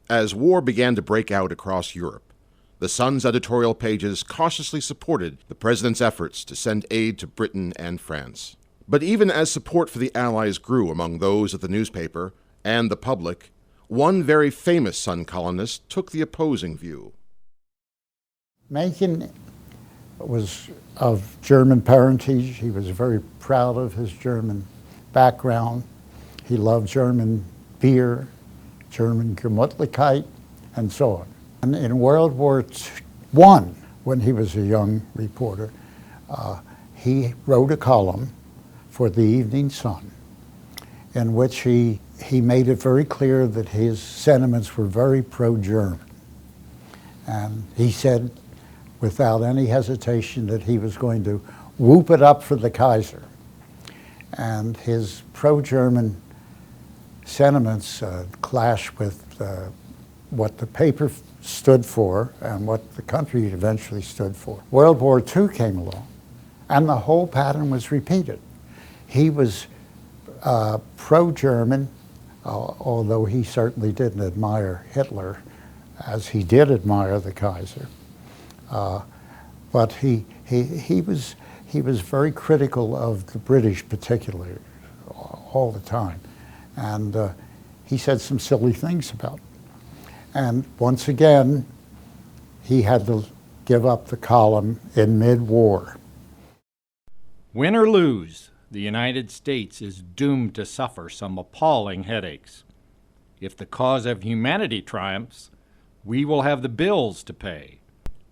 As war began to break out across Europe, the Sun's editorial pages cautiously supported the president's efforts to send aid to Britain and France. But even as support for the Allies grew among those at the newspaper and the public, one very famous Sun columnist took the opposing view. Mencken was of German parentage. He was very proud of his German background. He loved German beer, German Gemütlichkeit, and so on. And in World War I, when he was a young reporter, he wrote a column for the Evening Sun in which he made it very clear that his sentiments were very pro-German. And he said, without any hesitation, that he was going to whoop it up for the Kaiser. And his pro-German sentiments clash with what the paper stood for and what the country eventually stood for. World War II came along, and the whole pattern was repeated. He was pro-German, although he certainly didn't admire Hitler, as he did admire the Kaiser. But he was very critical of the British, particularly, all the time, and he said some silly things about it. And once again, he had to give up the column in mid-war. Win or lose, the United States is doomed to suffer some appalling headaches. If the cause of humanity triumphs, we will have the bills to pay.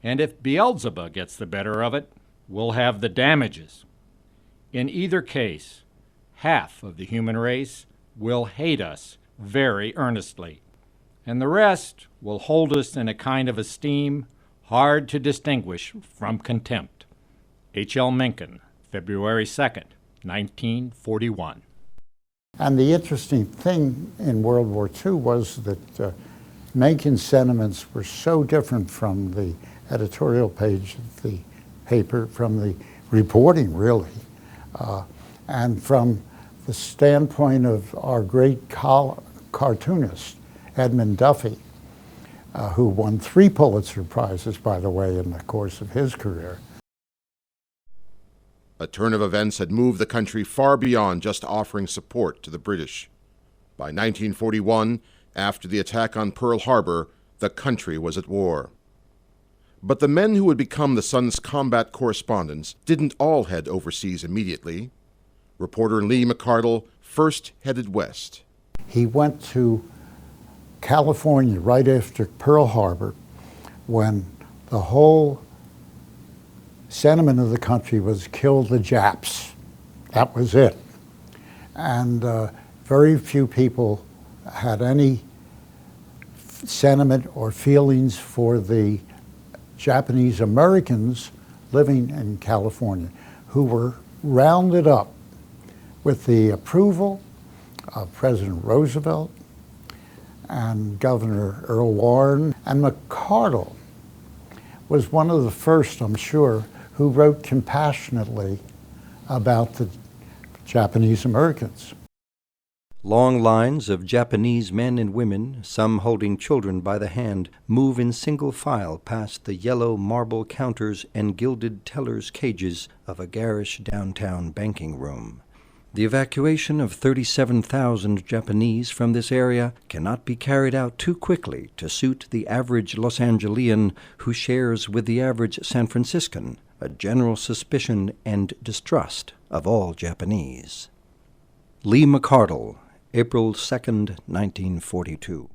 And if Beelzebub gets the better of it, we'll have the damages. In either case, half of the human race will hate us very earnestly, and the rest will hold us in a kind of esteem hard to distinguish from contempt. H.L. Mencken, February 2nd, 1941. And the interesting thing in World War II was that Mencken's sentiments were so different from the editorial page of the paper, from the reporting, really, and from the standpoint of our great cartoonist, Edmund Duffy, who won 3 Pulitzer Prizes, by the way, in the course of his career. A turn of events had moved the country far beyond just offering support to the British. By 1941, after the attack on Pearl Harbor, the country was at war. But the men who would become the Sun's combat correspondents didn't all head overseas immediately. Reporter Lee McArdle first headed west. He went to California right after Pearl Harbor, when the whole sentiment of the country was kill the Japs. That was it. And very few people had any sentiment or feelings for the Japanese Americans living in California, who were rounded up with the approval of President Roosevelt and Governor Earl Warren. And McArdle was one of the first, I'm sure, who wrote compassionately about the Japanese Americans. Long lines of Japanese men and women, some holding children by the hand, move in single file past the yellow marble counters and gilded tellers' cages of a garish downtown banking room. The evacuation of 37,000 Japanese from this area cannot be carried out too quickly to suit the average Los Angelean, who shares with the average San Franciscan a general suspicion and distrust of all Japanese. Lee McArdle, April 2nd, 1942.